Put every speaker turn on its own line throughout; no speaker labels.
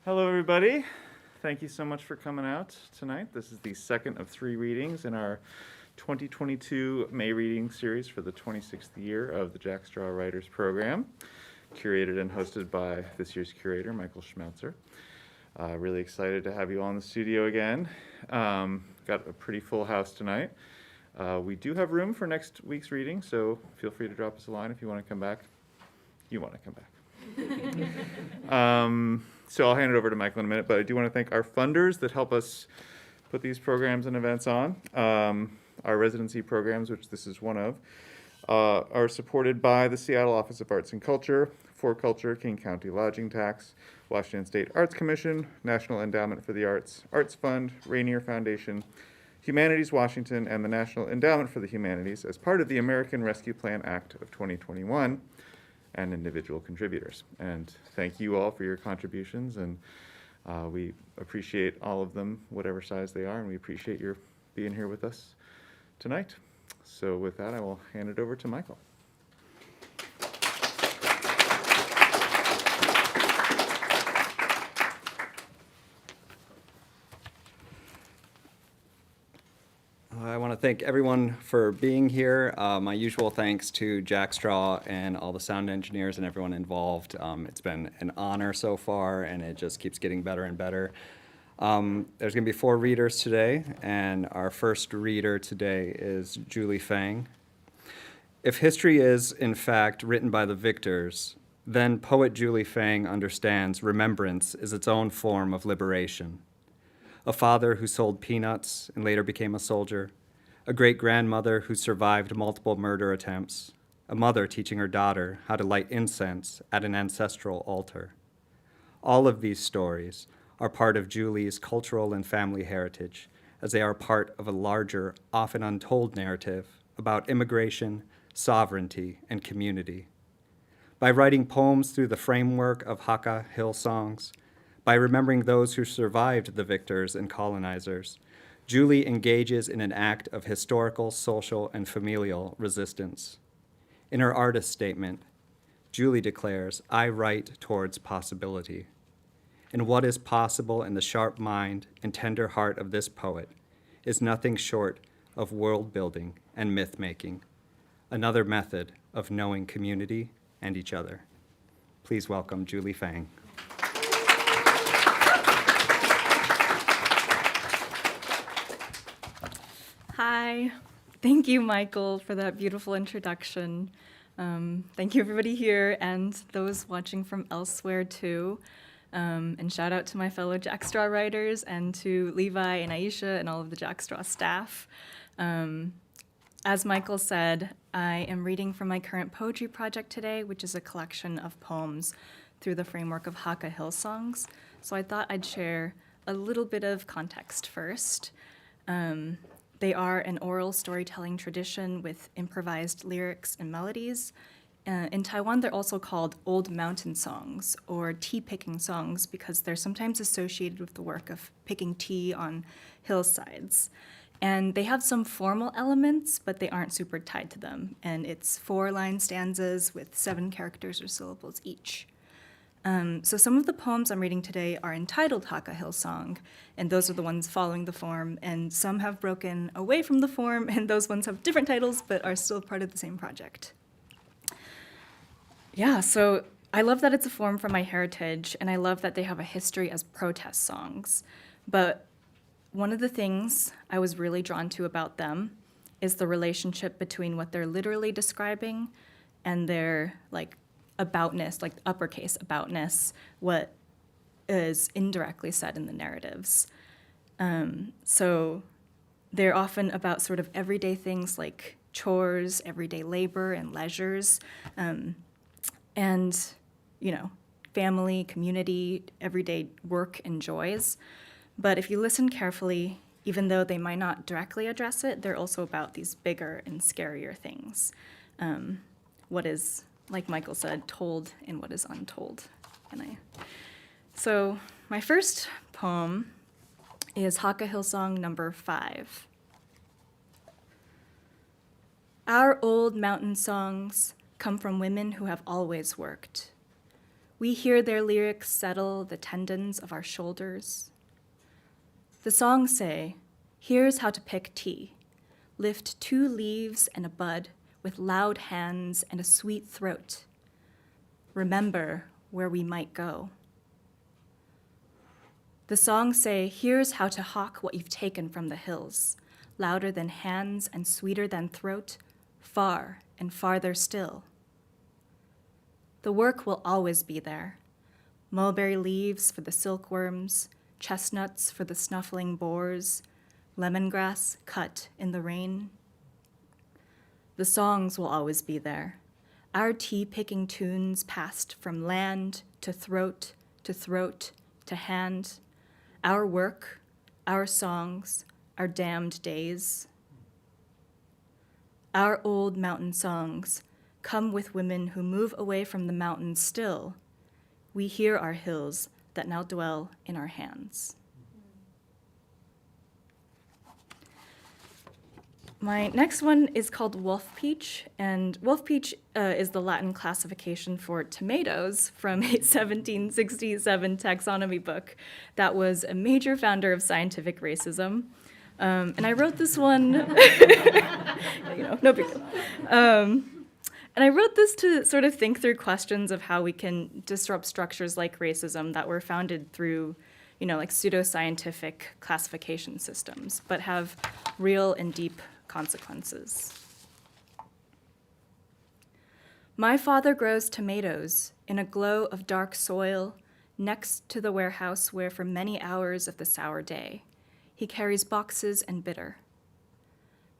Hello, everybody. Thank you so much for coming out tonight. This is the second of 3 readings in our 2022 May reading series for the 26th year of the Jack Straw Writers Program, curated and hosted by this year's curator, Michael Schmeltzer. Really excited to have you all in the studio again. Got a pretty full house tonight. We do have room for next week's reading, so feel free to drop us a line if you want to come back. You want to come back. So I'll hand it over to Michael in a minute, but I do want to thank our funders that help us put these programs and events on. Our residency programs, which this is one of, are supported by the Seattle Office of Arts and Culture, For Culture, King County Lodging Tax, Washington State Arts Commission, National Endowment for the Arts, Arts Fund, Rainier Foundation, Humanities Washington, and the National Endowment for the Humanities as part of the American Rescue Plan Act of 2021. And individual contributors. And thank you all for your contributions, and we appreciate all of them, whatever size they are, and we appreciate your being here with us tonight. So with that, I will hand it over to Michael.
I want to thank everyone for being here. My usual thanks to Jack Straw and all the sound engineers and everyone involved. It's been an honor so far, and it just keeps getting better and better. There's going to be 4 readers today, and our first reader today is Julie Fang. If history is, in fact, written by the victors, then poet Julie Fang understands remembrance is its own form of liberation. A father who sold peanuts and later became a soldier, a great-grandmother who survived multiple murder attempts, a mother teaching her daughter how to light incense at an ancestral altar. All of these stories are part of Julie's cultural and family heritage, as they are part of a larger, often untold narrative about immigration, sovereignty, and community. By writing poems through the framework of Hakka hill songs, by remembering those who survived the victors and colonizers, Julie engages in an act of historical, social, and familial resistance. In her artist statement, Julie declares, "I write towards possibility." And what is possible in the sharp mind and tender heart of this poet is nothing short of world building and myth making, another method of knowing community and each other. Please welcome Julie Fang.
Hi. Thank you, Michael, for that beautiful introduction. Thank you, everybody here, and those watching from elsewhere, too. And shout out to my fellow Jack Straw writers, and to Levi and Aisha and all of the Jack Straw staff. As Michael said, I am reading from my current poetry project today, which is a collection of poems through the framework of Hakka hill songs. So I thought I'd share a little bit of context first. They are an oral storytelling tradition with improvised lyrics and melodies. In Taiwan, they're also called old mountain songs or tea-picking songs because they're sometimes associated with the work of picking tea on hillsides. And they have some formal elements, but they aren't super tied to them. And it's 4-line stanzas with 7 characters or syllables each. So some of the poems I'm reading today are entitled Hakka Hill Song, and those are the ones following the form, and some have broken away from the form, and those ones have different titles, but are still part of the same project. Yeah, so I love that it's a form from my heritage, and I love that they have a history as protest songs. But one of the things I was really drawn to about them is the relationship between what they're literally describing and their, aboutness, uppercase aboutness, what is indirectly said in the narratives. So they're often about sort of everyday things like chores, everyday labor, and leisures, and, family, community, everyday work and joys. But if you listen carefully, even though they might not directly address it, they're also about these bigger and scarier things. What is, like Michael said, told and what is untold. So my first poem is Hakka Hill Song number 5. Our old mountain songs come from women who have always worked. We hear their lyrics settle the tendons of our shoulders. The songs say, here's how to pick tea. Lift 2 leaves and a bud with loud hands and a sweet throat. Remember where we might go. The songs say, here's how to hawk what you've taken from the hills, louder than hands and sweeter than throat, far and farther still. The work will always be there. Mulberry leaves for the silkworms, chestnuts for the snuffling boars, lemongrass cut in the rain. The songs will always be there. Our tea-picking tunes passed from land to throat to hand. Our work, our songs, our damned days. Our old mountain songs come with women who move away from the mountains still. We hear our hills that now dwell in our hands. My next one is called wolf peach, and wolf peach is the Latin classification for tomatoes from a 1767 taxonomy book that was a major founder of scientific racism. And I wrote this one, no big deal. And I wrote this to sort of think through questions of how we can disrupt structures like racism that were founded through, like pseudoscientific classification systems, but have real and deep consequences. My father grows tomatoes in a glow of dark soil next to the warehouse where for many hours of the sour day, he carries boxes and bitter.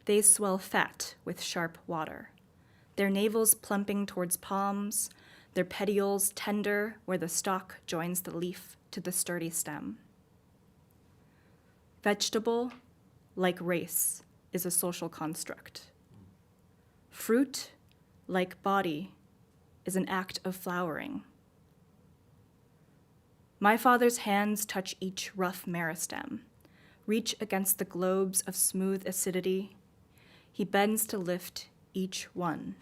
They swell fat with sharp water, their navels plumping towards palms, their petioles tender where the stalk joins the leaf to the sturdy stem. Vegetable, like race, is a social construct. Fruit, like body, is an act of flowering. My father's hands touch each rough meristem, reach against the globes of smooth acidity. He bends to lift each one,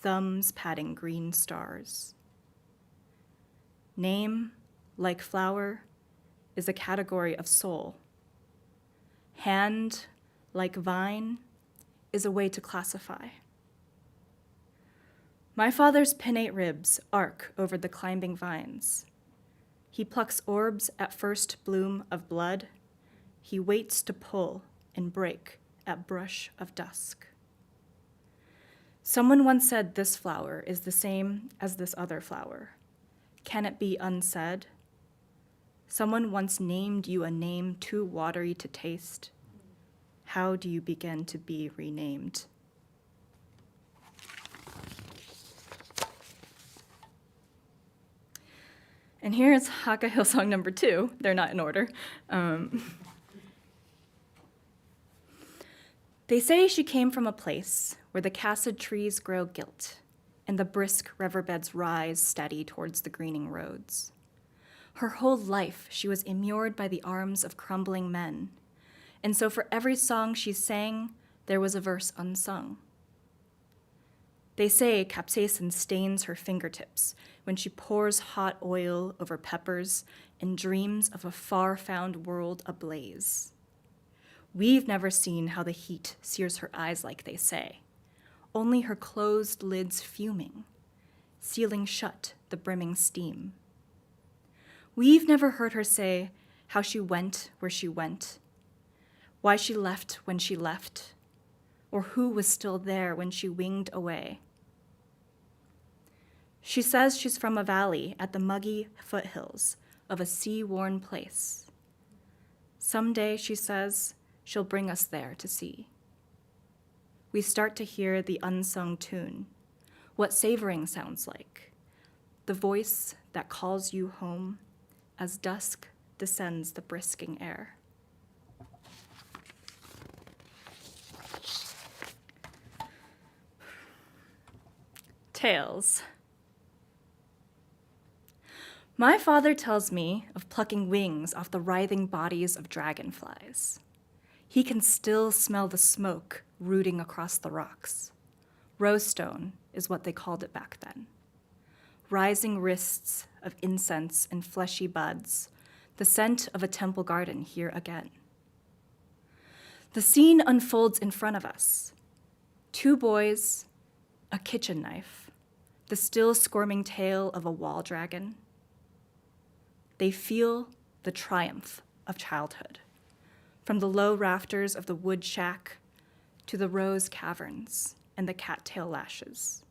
thumbs patting green stars. Name, like flower, is a category of soul. Hand, like vine, is a way to classify. My father's pinnate ribs arc over the climbing vines. He plucks orbs at first bloom of blood. He waits to pull and break at brush of dusk. Someone once said this flower is the same as this other flower. Can it be unsaid? Someone once named you a name too watery to taste. How do you begin to be renamed? And here's Haka Hillsong number 2. They're not in order. They say she came from a place where the cassid trees grow gilt and the brisk riverbeds rise steady towards the greening roads. Her whole life she was immured by the arms of crumbling men, and so for every song she sang, there was a verse unsung. They say capsaicin stains her fingertips when she pours hot oil over peppers and dreams of a far-found world ablaze. We've never seen how the heat sears her eyes like they say, only her closed lids fuming, sealing shut the brimming steam. We've never heard her say how she went where she went, why she left when she left, or who was still there when she winged away. She says she's from a valley at the muggy foothills of a sea-worn place. Someday, she says, she'll bring us there to see. We start to hear the unsung tune, what savoring sounds like, the voice that calls you home as dusk descends the brisking air. Tales. My father tells me of plucking wings off the writhing bodies of dragonflies. He can still smell the smoke rooting across the rocks. Rosestone is what they called it back then. rising wrists of incense and fleshy buds, the scent of a temple garden here again. The scene unfolds in front of us. 2 boys, a kitchen knife, the still squirming tail of a wall dragon. They feel the triumph of childhood, from the low rafters of the wood shack to the rose caverns and the cattail lashes.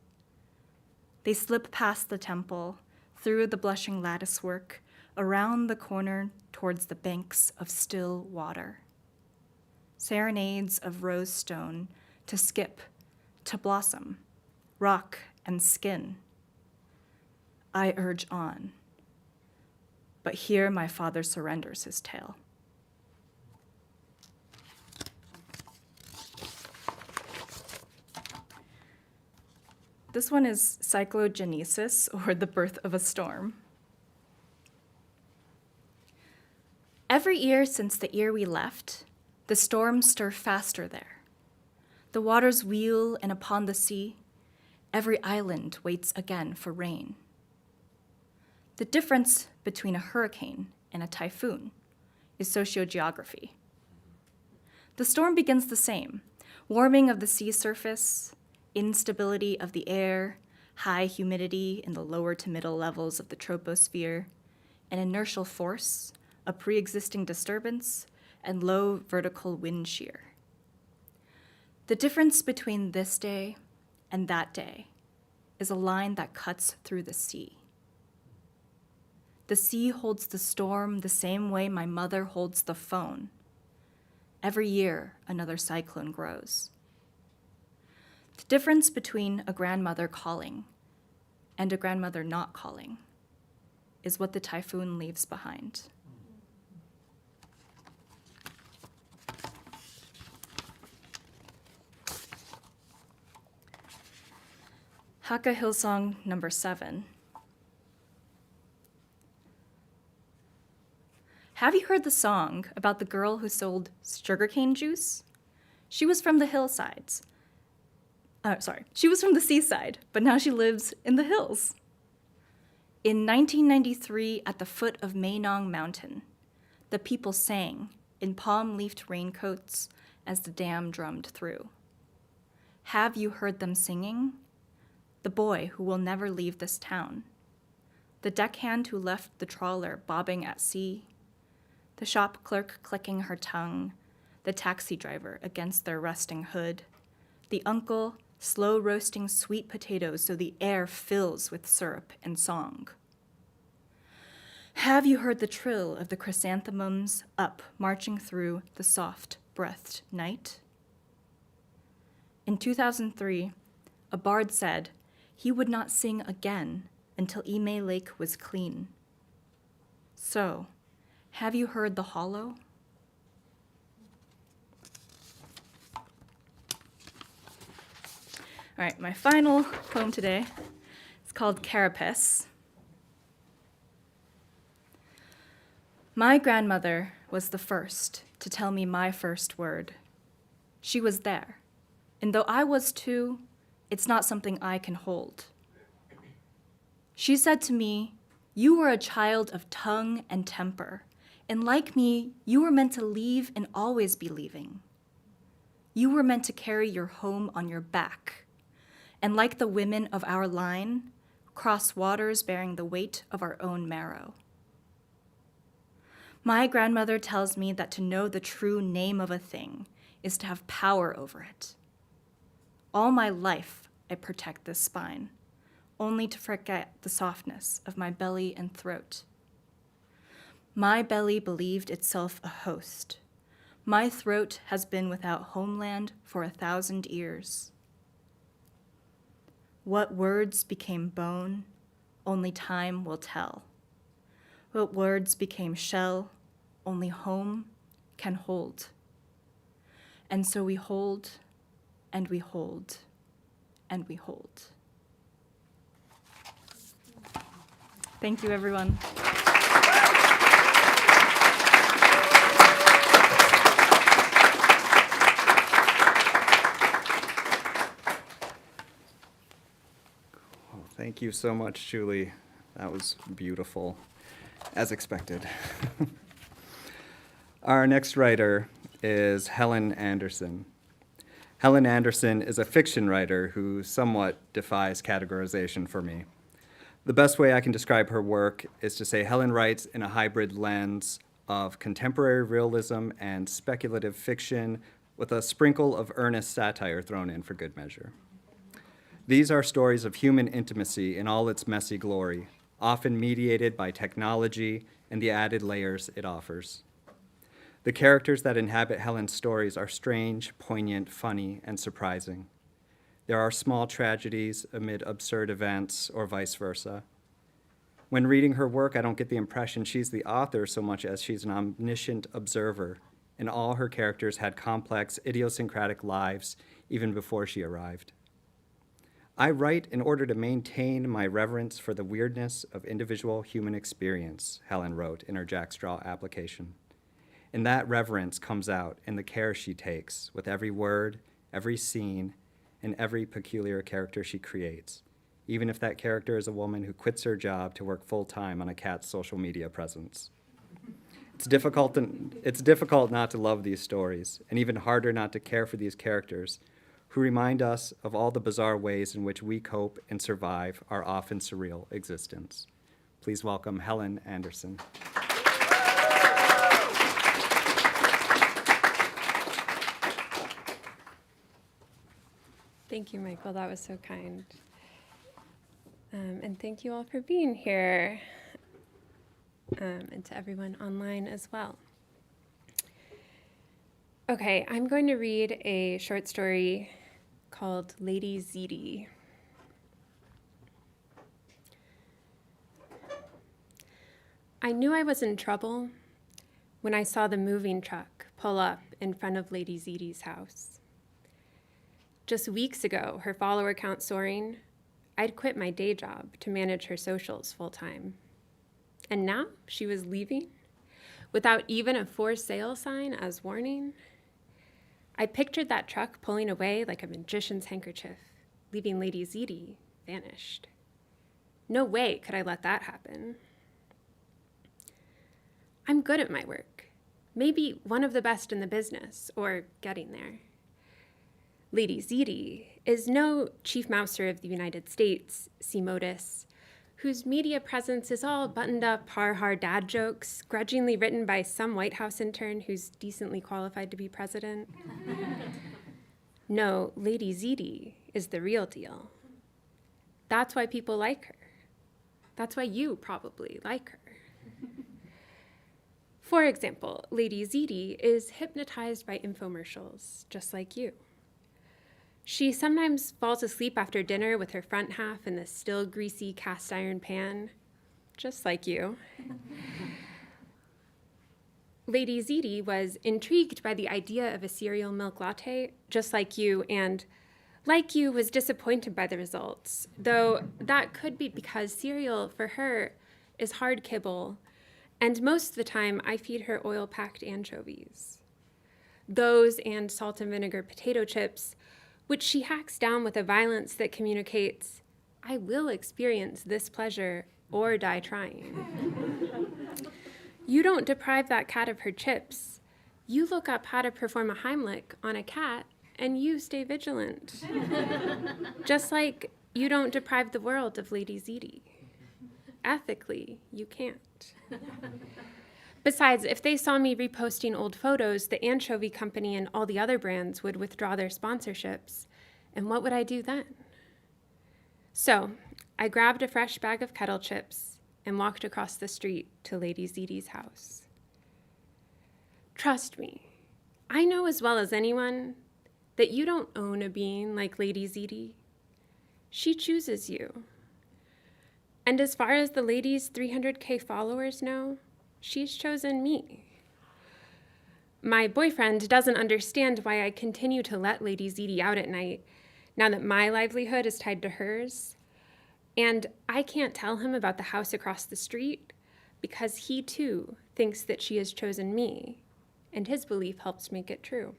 They slip past the temple, through the blushing latticework, around the corner towards the banks of still water. Serenades of rose stone to skip, to blossom, rock and skin. I urge on, but here my father surrenders his tail. This one is Cyclogenesis, or the birth of a storm. Every year since the year we left, the storms stir faster there. The waters wheel, and upon the sea, every island waits again for rain. The difference between a hurricane and a typhoon is sociogeography. The storm begins the same: warming of the sea surface, instability of the air, high humidity in the lower to middle levels of the troposphere, an inertial force, a pre-existing disturbance, and low vertical wind shear. The difference between this day and that day is a line that cuts through the sea. The sea holds the storm the same way my mother holds the phone. Every year, another cyclone grows. The difference between a grandmother calling and a grandmother not calling is what the typhoon leaves behind. Hakka Hillsong number 7. Have you heard the song about the girl who sold sugarcane juice? She was from the hillsides. She was from the seaside, but now she lives in the hills. In 1993, at the foot of Mainong Mountain, the people sang in palm-leafed raincoats as the dam drummed through. Have you heard them singing? The boy who will never leave this town, the deckhand who left the trawler bobbing at sea, the shop clerk clicking her tongue, the taxi driver against their rusting hood, the uncle slow roasting sweet potatoes so the air fills with syrup and song. Have you heard the trill of the chrysanthemums up marching through the soft-breathed night? In 2003, a bard said he would not sing again until Ime Lake was clean. So, have you heard the hollow? All right, my final poem today is called Carapace. My grandmother was the first to tell me my first word. She was there, and though I was too, it's not something I can hold. She said to me, "You were a child of tongue and temper, and like me, you were meant to leave and always be leaving. You were meant to carry your home on your back, and like the women of our line, cross waters bearing the weight of our own marrow." My grandmother tells me that to know the true name of a thing is to have power over it. All my life, I protect this spine, only to forget the softness of my belly and throat. My belly believed itself a host. My throat has been without homeland for 1,000 years. What words became bone, only time will tell. What words became shell, only home can hold. And so we hold, and we hold, and we hold. Thank you, everyone.
Thank you so much, Julie. That was beautiful, as expected. Our next writer is Helen Anderson. Helen Anderson is a fiction writer who somewhat defies categorization for me. The best way I can describe her work is to say Helen writes in a hybrid lens of contemporary realism and speculative fiction with a sprinkle of earnest satire thrown in for good measure. These are stories of human intimacy in all its messy glory, often mediated by technology and the added layers it offers. The characters that inhabit Helen's stories are strange, poignant, funny, and surprising. There are small tragedies amid absurd events, or vice versa. When reading her work, I don't get the impression she's the author so much as she's an omniscient observer, and all her characters had complex, idiosyncratic lives even before she arrived. I write in order to maintain my reverence for the weirdness of individual human experience, Helen wrote in her Jack Straw application. And that reverence comes out in the care she takes with every word, every scene, and every peculiar character she creates, even if that character is a woman who quits her job to work full-time on a cat's social media presence. It's difficult not to love these stories, and even harder not to care for these characters, who remind us of all the bizarre ways in which we cope and survive our often surreal existence. Please welcome Helen Anderson.
Thank you, Michael. That was so kind. And thank you all for being here, and to everyone online as well. Okay, I'm going to read a short story called Lady Ziti. I knew I was in trouble when I saw the moving truck pull up in front of Lady Ziti's house. Just weeks ago, her follower count soaring, I'd quit my day job to manage her socials full-time. And now she was leaving without even a for sale sign as warning. I pictured that truck pulling away like a magician's handkerchief, leaving Lady Ziti vanished. No way could I let that happen. I'm good at my work, maybe one of the best in the business, or getting there. Lady Ziti is no Chief Mouser of the United States, C. Modus, whose media presence is all buttoned up har-har dad jokes, grudgingly written by some White House intern who's decently qualified to be president. No, Lady Ziti is the real deal. That's why people like her. That's why you probably like her. For example, Lady Ziti is hypnotized by infomercials, just like you. She sometimes falls asleep after dinner with her front half in the still greasy cast iron pan, just like you. Lady Ziti was intrigued by the idea of a cereal milk latte, just like you, and like you, was disappointed by the results, though that could be because cereal for her is hard kibble, and most of the time I feed her oil-packed anchovies. Those and salt and vinegar potato chips, which she hacks down with a violence that communicates, I will experience this pleasure or die trying. You don't deprive that cat of her chips. You look up how to perform a Heimlich on a cat, and you stay vigilant. Just like you don't deprive the world of Lady Ziti. Ethically, you can't. Besides, if they saw me reposting old photos, the anchovy company and all the other brands would withdraw their sponsorships. And what would I do then? So I grabbed a fresh bag of kettle chips and walked across the street to Lady Ziti's house. Trust me, I know as well as anyone that you don't own a being like Lady Ziti. She chooses you. And as far as the lady's 300K followers know, she's chosen me. My boyfriend doesn't understand why I continue to let Lady Ziti out at night, now that my livelihood is tied to hers. And I can't tell him about the house across the street because he too thinks that she has chosen me, and his belief helps make it true.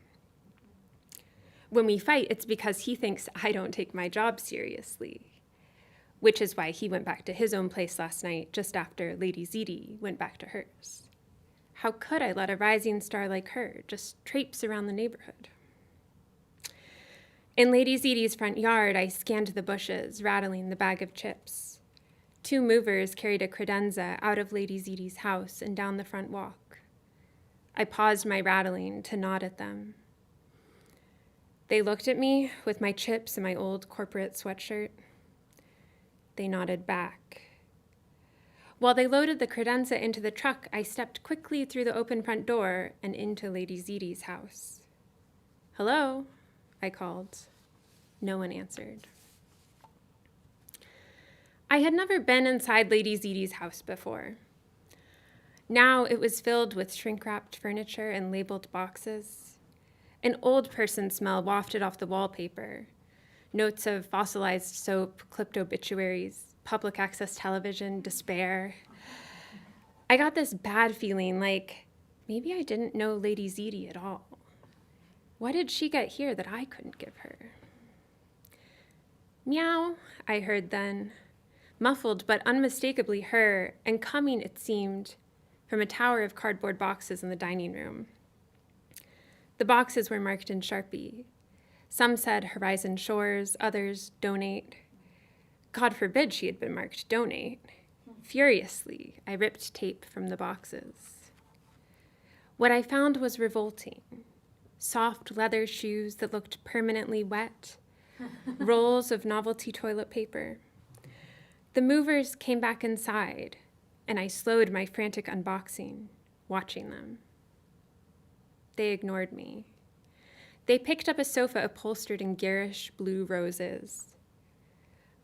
When we fight, it's because he thinks I don't take my job seriously. which is why he went back to his own place last night just after Lady Ziti went back to hers. How could I let a rising star like her just traipse around the neighborhood? In Lady Ziti's front yard, I scanned the bushes, rattling the bag of chips. 2 movers carried a credenza out of Lady Ziti's house and down the front walk. I paused my rattling to nod at them. They looked at me with my chips and my old corporate sweatshirt. They nodded back. While they loaded the credenza into the truck, I stepped quickly through the open front door and into Lady Ziti's house. "Hello," I called. No one answered. I had never been inside Lady Ziti's house before. Now it was filled with shrink-wrapped furniture and labeled boxes. An old person smell wafted off the wallpaper. Notes of fossilized soap, clipped obituaries, public access television, despair. I got this bad feeling like maybe I didn't know Lady Ziti at all. What did she get here that I couldn't give her? Meow, I heard then, muffled but unmistakably her, and coming, it seemed, from a tower of cardboard boxes in the dining room. The boxes were marked in Sharpie. Some said Horizon Shores, others donate. God forbid she had been marked donate. Furiously, I ripped tape from the boxes. What I found was revolting. Soft leather shoes that looked permanently wet, rolls of novelty toilet paper. The movers came back inside, and I slowed my frantic unboxing, watching them. They ignored me. They picked up a sofa upholstered in garish blue roses.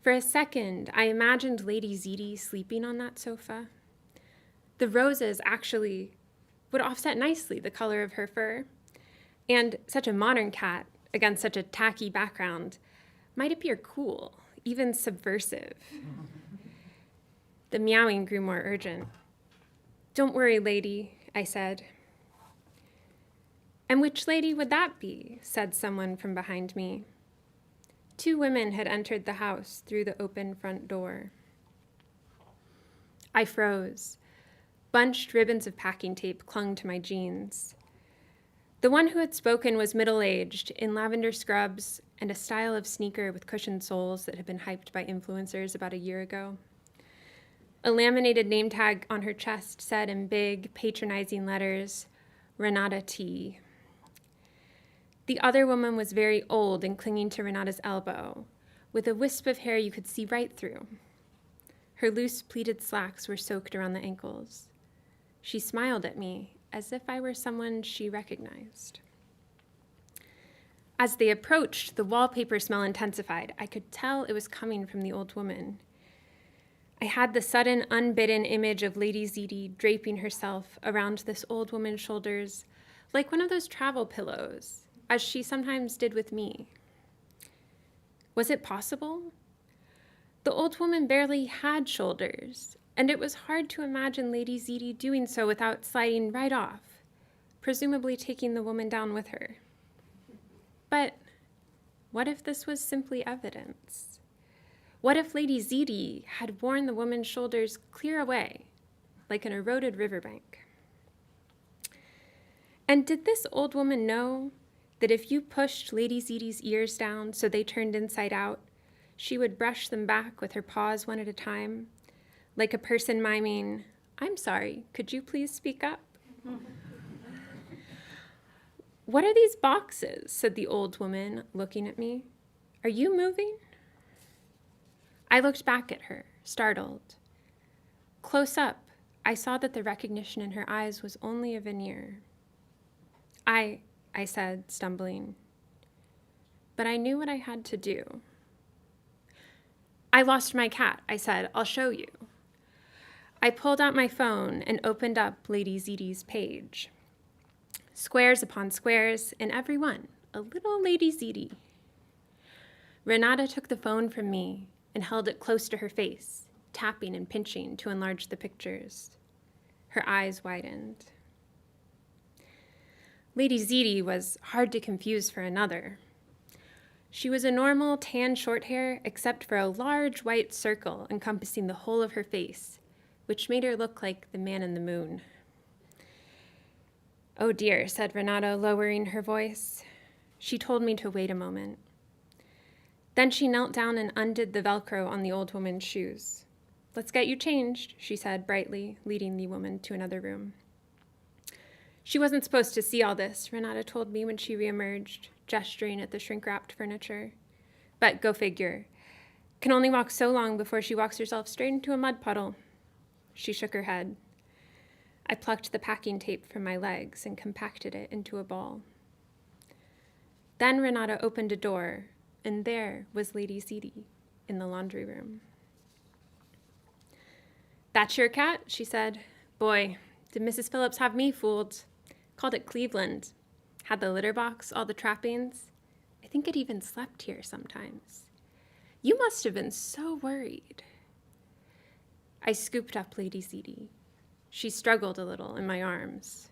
For a second, I imagined Lady Ziti sleeping on that sofa. The roses actually would offset nicely the color of her fur, and such a modern cat against such a tacky background might appear cool, even subversive. The meowing grew more urgent. "Don't worry, lady," I said. "And which lady would that be?" said someone from behind me. 2 women had entered the house through the open front door. I froze. Bunched ribbons of packing tape clung to my jeans. The one who had spoken was middle-aged, in lavender scrubs and a style of sneaker with cushioned soles that had been hyped by influencers about a year ago. A laminated name tag on her chest said in big, patronizing letters, "Renata T." The other woman was very old and clinging to Renata's elbow, with a wisp of hair you could see right through. Her loose pleated slacks were soaked around the ankles. She smiled at me as if I were someone she recognized. As they approached, the wallpaper smell intensified. I could tell it was coming from the old woman. I had the sudden, unbidden image of Lady Ziti draping herself around this old woman's shoulders like one of those travel pillows, as she sometimes did with me. Was it possible? The old woman barely had shoulders, and it was hard to imagine Lady Ziti doing so without sliding right off, presumably taking the woman down with her. But what if this was simply evidence? What if Lady Ziti had worn the woman's shoulders clear away, like an eroded riverbank? And did this old woman know that if you pushed Lady Ziti's ears down so they turned inside out, she would brush them back with her paws one at a time, like a person miming, "I'm sorry, could you please speak up?" "What are these boxes?" said the old woman, looking at me. "Are you moving?" I looked back at her, startled. Close up, I saw that the recognition in her eyes was only a veneer. I said, stumbling. But I knew what I had to do. "I lost my cat," I said. "I'll show you." I pulled out my phone and opened up Lady Ziti's page. Squares upon squares, and every one a little Lady Ziti. Renata took the phone from me and held it close to her face, tapping and pinching to enlarge the pictures. Her eyes widened. Lady Ziti was hard to confuse for another. She was a normal tan short hair, except for a large white circle encompassing the whole of her face, which made her look like the man in the moon. "Oh dear," said Renata, lowering her voice. She told me to wait a moment. Then she knelt down and undid the Velcro on the old woman's shoes. "Let's get you changed," she said brightly, leading the woman to another room. She wasn't supposed to see all this, Renata told me when she reemerged, gesturing at the shrink-wrapped furniture. But go figure. Can only walk so long before she walks herself straight into a mud puddle. She shook her head. I plucked the packing tape from my legs and compacted it into a ball. Then Renata opened a door, and there was Lady Ziti in the laundry room. "That's your cat?" she said. "Boy, did Mrs. Phillips have me fooled. Called it Cleveland. Had the litter box, all the trappings. I think it even slept here sometimes. You must have been so worried." I scooped up Lady Ziti. She struggled a little in my arms.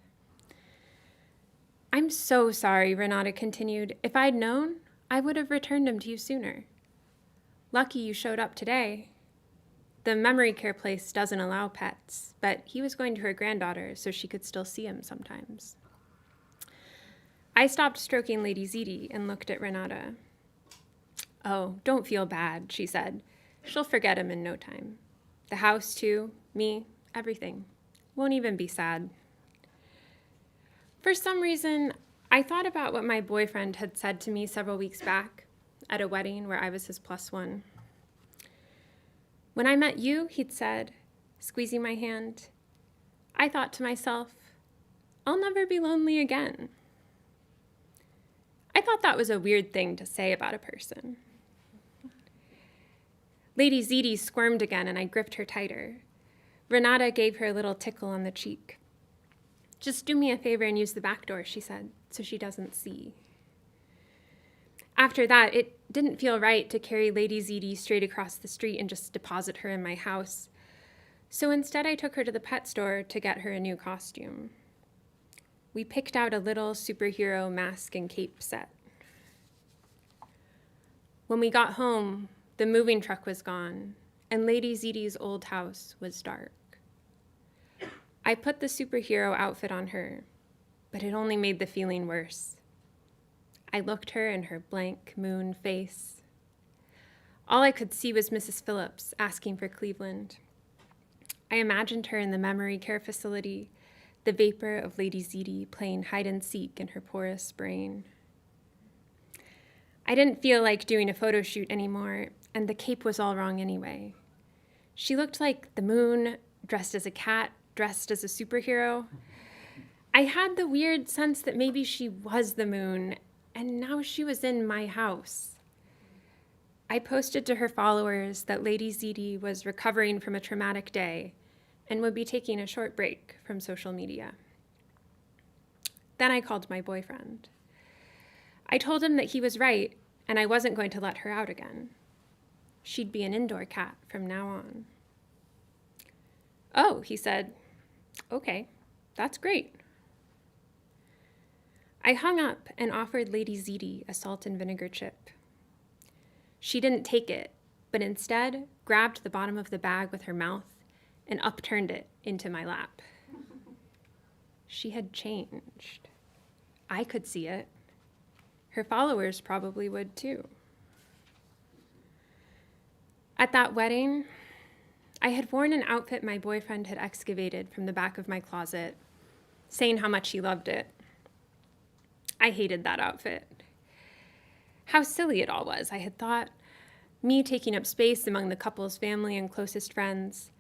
"I'm so sorry," Renata continued. "If I'd known, I would have returned him to you sooner. Lucky you showed up today. The memory care place doesn't allow pets, but he was going to her granddaughter so she could still see him sometimes." I stopped stroking Lady Ziti and looked at Renata. "Oh, don't feel bad," she said. "She'll forget him in no time. The house, too, me, everything. Won't even be sad." For some reason, I thought about what my boyfriend had said to me several weeks back at a wedding where I was his +1. "When I met you," he'd said, squeezing my hand, "I thought to myself, I'll never be lonely again." I thought that was a weird thing to say about a person. Lady Ziti squirmed again, and I gripped her tighter. Renata gave her a little tickle on the cheek. "Just do me a favor and use the back door," she said, "so she doesn't see." After that, it didn't feel right to carry Lady Ziti straight across the street and just deposit her in my house. So instead, I took her to the pet store to get her a new costume. We picked out a little superhero mask and cape set. When we got home, the moving truck was gone, and Lady Ziti's old house was dark. I put the superhero outfit on her, but it only made the feeling worse. I looked her in her blank moon face. All I could see was Mrs. Phillips asking for Cleveland. I imagined her in the memory care facility, the vapor of Lady Ziti playing hide-and-seek in her porous brain. I didn't feel like doing a photo shoot anymore, and the cape was all wrong anyway. She looked like the moon, dressed as a cat, dressed as a superhero. I had the weird sense that maybe she was the moon, and now she was in my house. I posted to her followers that Lady Ziti was recovering from a traumatic day and would be taking a short break from social media. Then I called my boyfriend. I told him that he was right, and I wasn't going to let her out again. She'd be an indoor cat from now on. "Oh," he said. "Okay, that's great." I hung up and offered Lady Ziti a salt and vinegar chip. She didn't take it, but instead grabbed the bottom of the bag with her mouth and upturned it into my lap. She had changed. I could see it. Her followers probably would too. At that wedding, I had worn an outfit my boyfriend had excavated from the back of my closet, saying how much he loved it. I hated that outfit. How silly it all was, I had thought. Me taking up space among the couple's family and closest friends,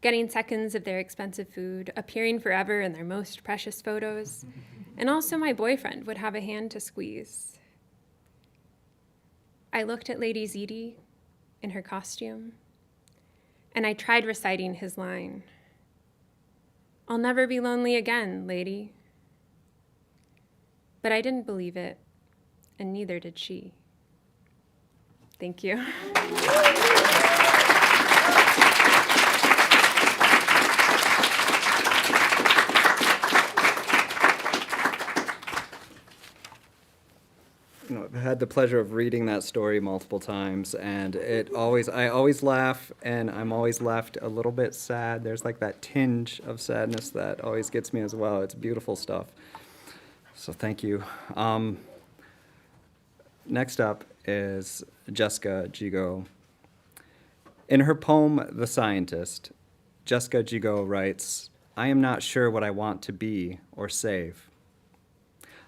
getting seconds of their expensive food, appearing forever in their most precious photos, and also my boyfriend would have a hand to squeeze. I looked at Lady Ziti in her costume, and I tried reciting his line, "I'll never be lonely again, lady." But I didn't believe it, and neither did she. Thank you.
I've had the pleasure of reading that story multiple times, and I always laugh, and I'm always left a little bit sad. There's like that tinge of sadness that always gets me as well. It's beautiful stuff. So thank you. Next up is Jessica Gigot. In her poem, The Scientist, Jessica Gigot writes, "I am not sure what I want to be or save."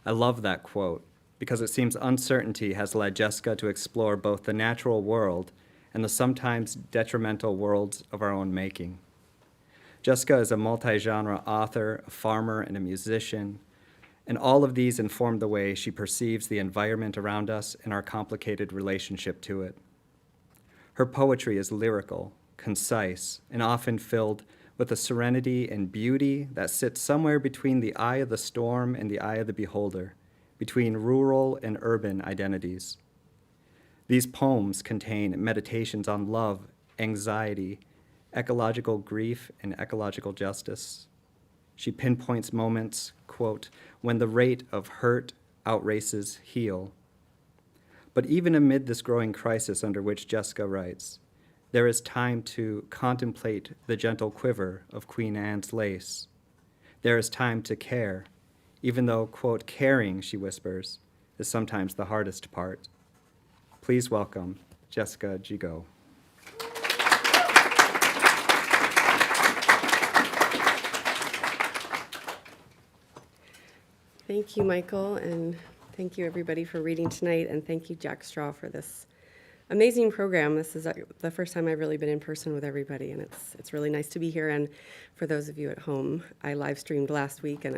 I love that quote because it seems uncertainty has led Jessica to explore both the natural world and the sometimes detrimental worlds of our own making. Jessica is a multi-genre author, a farmer, and a musician, and all of these inform the way she perceives the environment around us and our complicated relationship to it. Her poetry is lyrical, concise, and often filled with a serenity and beauty that sits somewhere between the eye of the storm and the eye of the beholder, between rural and urban identities. These poems contain meditations on love, anxiety, ecological grief, and ecological justice. She pinpoints moments, quote, when the rate of hurt outraces heal. But even amid this growing crisis under which Jessica writes, there is time to contemplate the gentle quiver of Queen Anne's lace. There is time to care, even though, quote, caring, she whispers, is sometimes the hardest part. Please welcome Jessica Gigot.
Thank you, Michael, and thank you, everybody, for reading tonight, and thank you, Jack Straw, for this amazing program. This is the first time I've really been in person with everybody, and it's really nice to be here. And for those of you at home, I live streamed last week, and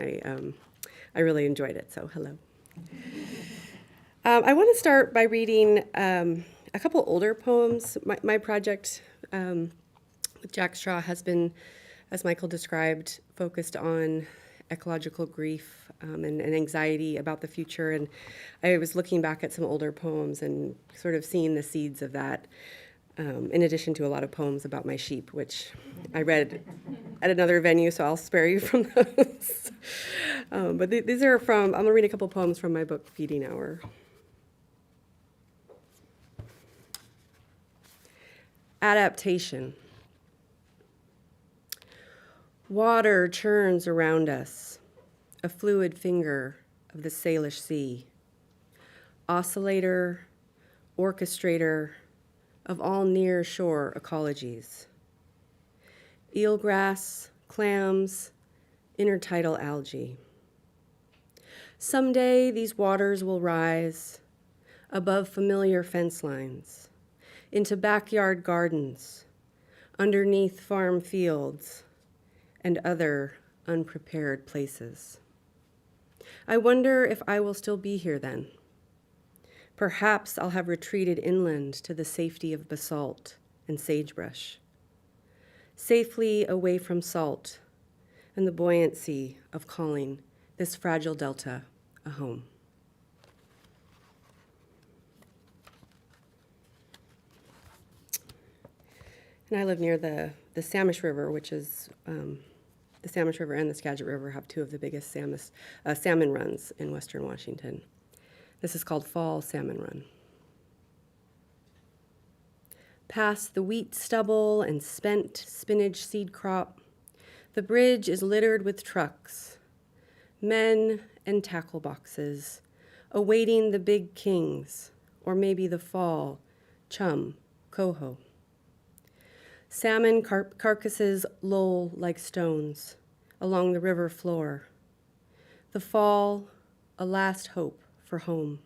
I really enjoyed it. So hello. I want to start by reading a couple older poems. My project with Jack Straw has been, as Michael described, focused on ecological grief and anxiety about the future. And I was looking back at some older poems and sort of seeing the seeds of that, in addition to a lot of poems about my sheep, which I read at another venue, so I'll spare you from those. But these are I'm going to read a couple poems from my book, Feeding Hour. Adaptation. Water churns around us, a fluid finger of the Salish Sea, oscillator, orchestrator of all near-shore ecologies. Eelgrass, clams, intertidal algae. Someday these waters will rise above familiar fence lines, into backyard gardens, underneath farm fields, and other unprepared places. I wonder if I will still be here then. Perhaps I'll have retreated inland to the safety of basalt and sagebrush, safely away from salt and the buoyancy of calling this fragile delta a home. And I live near the Samish River, which is the Samish River and the Skagit River have two of the biggest salmon runs in western Washington. This is called Fall Salmon Run. Past the wheat stubble and spent spinach seed crop, the bridge is littered with trucks, men and tackle boxes, awaiting the big kings, or maybe the fall, chum, coho. Salmon carcasses loll like stones along the river floor. The fall, a last hope for home.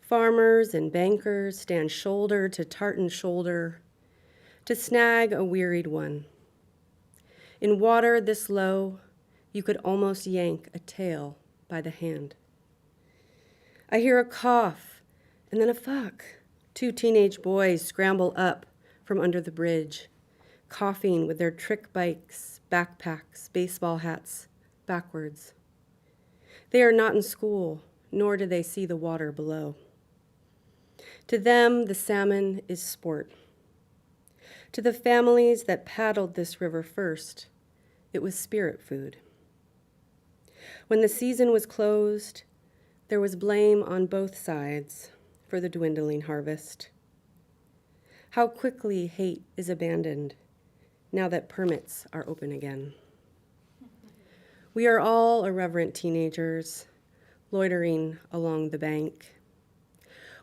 Farmers and bankers stand shoulder to tartan shoulder to snag a wearied one. In water this low, you could almost yank a tail by the hand. I hear a cough and then a fuck. Two teenage boys scramble up from under the bridge, coughing with their trick bikes, backpacks, baseball hats, backwards. They are not in school, nor do they see the water below. To them, the salmon is sport. To the families that paddled this river first, it was spirit food. When the season was closed, There was blame on both sides for the dwindling harvest. How quickly hate is abandoned now that permits are open again. We are all irreverent teenagers loitering along the bank,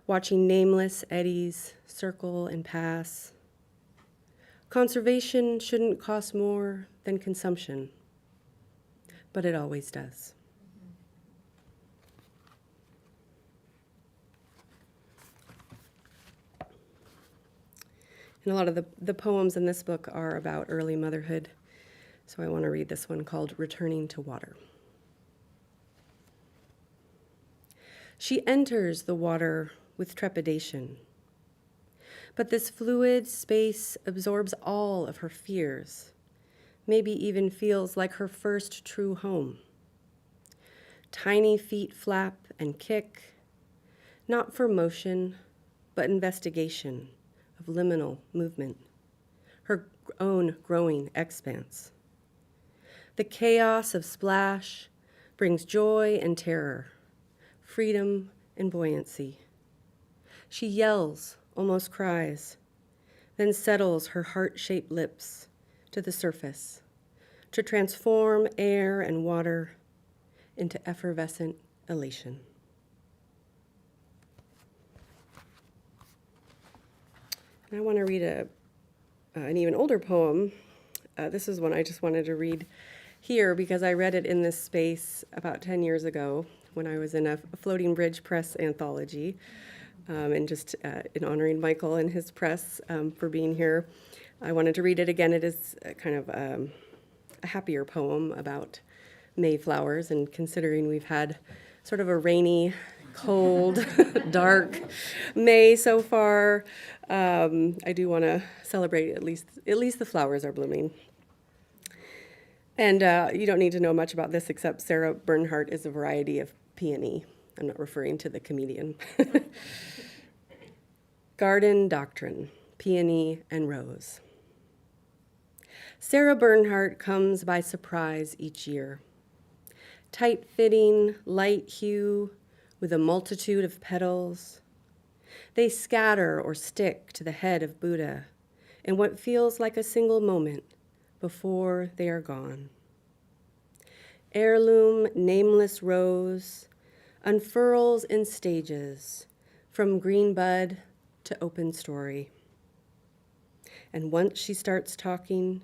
watching nameless eddies circle and pass. Conservation shouldn't cost more than consumption, but it always does. And a lot of the poems in this book are about early motherhood, so I want to read this one called Returning to Water. She enters the water with trepidation, but this fluid space absorbs all of her fears, maybe even feels like her first true home. Tiny feet flap and kick, not for motion, but investigation of liminal movement, her own growing expanse. The chaos of splash brings joy and terror, freedom and buoyancy. She yells, almost cries, then settles her heart-shaped lips to the surface to transform air and water into effervescent elation. And I want to read an even older poem. This is one I just wanted to read here because I read it in this space about 10 years ago when I was in a Floating Bridge Press anthology, and just in honoring Michael and his press for being here. I wanted to read it again. It is kind of a happier poem about Mayflowers, and considering we've had sort of a rainy, cold, dark May so far, I do want to celebrate at least the flowers are blooming. And you don't need to know much about this except Sarah Bernhardt is a variety of peony. I'm not referring to the comedian. Garden Doctrine, Peony and Rose. Sarah Bernhardt comes by surprise each year. Tight-fitting, light hue with a multitude of petals. They scatter or stick to the head of Buddha in what feels like a single moment before they are gone. Heirloom, nameless rose unfurls in stages from green bud to open story. And once she starts talking,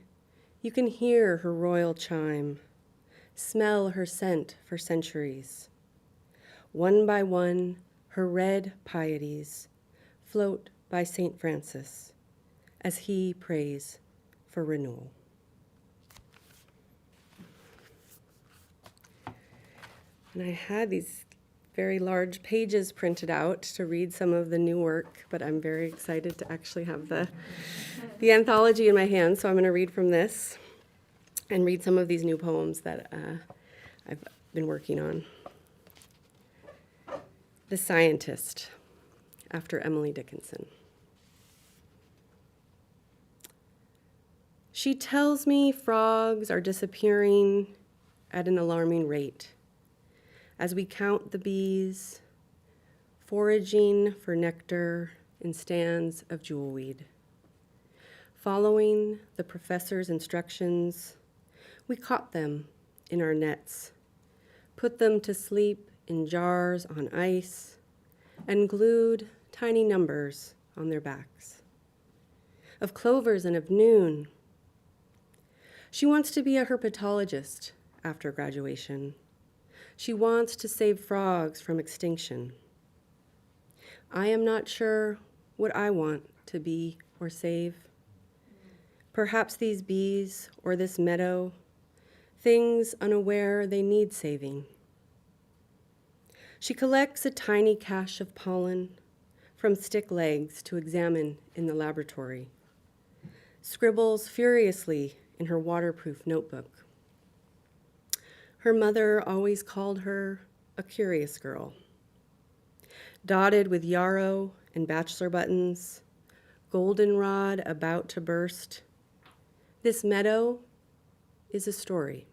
you can hear her royal chime, smell her scent for centuries. One by one, her red pieties float by St. Francis as he prays for renewal. And I had these very large pages printed out to read some of the new work, but I'm very excited to actually have the anthology in my hands, so I'm going to read from this and read some of these new poems that I've been working on. The Scientist, after Emily Dickinson. She tells me frogs are disappearing at an alarming rate. As we count the bees, foraging for nectar in stands of jewelweed. Following the professor's instructions, we caught them in our nets, put them to sleep in jars on ice, and glued tiny numbers on their backs. Of clovers and of noon. She wants to be a herpetologist after graduation. She wants to save frogs from extinction. I am not sure what I want to be or save. Perhaps these bees or this meadow, things unaware they need saving. She collects a tiny cache of pollen from stick legs to examine in the laboratory, scribbles furiously in her waterproof notebook. Her mother always called her a curious girl, dotted with yarrow and bachelor buttons, goldenrod about to burst. This meadow is a story.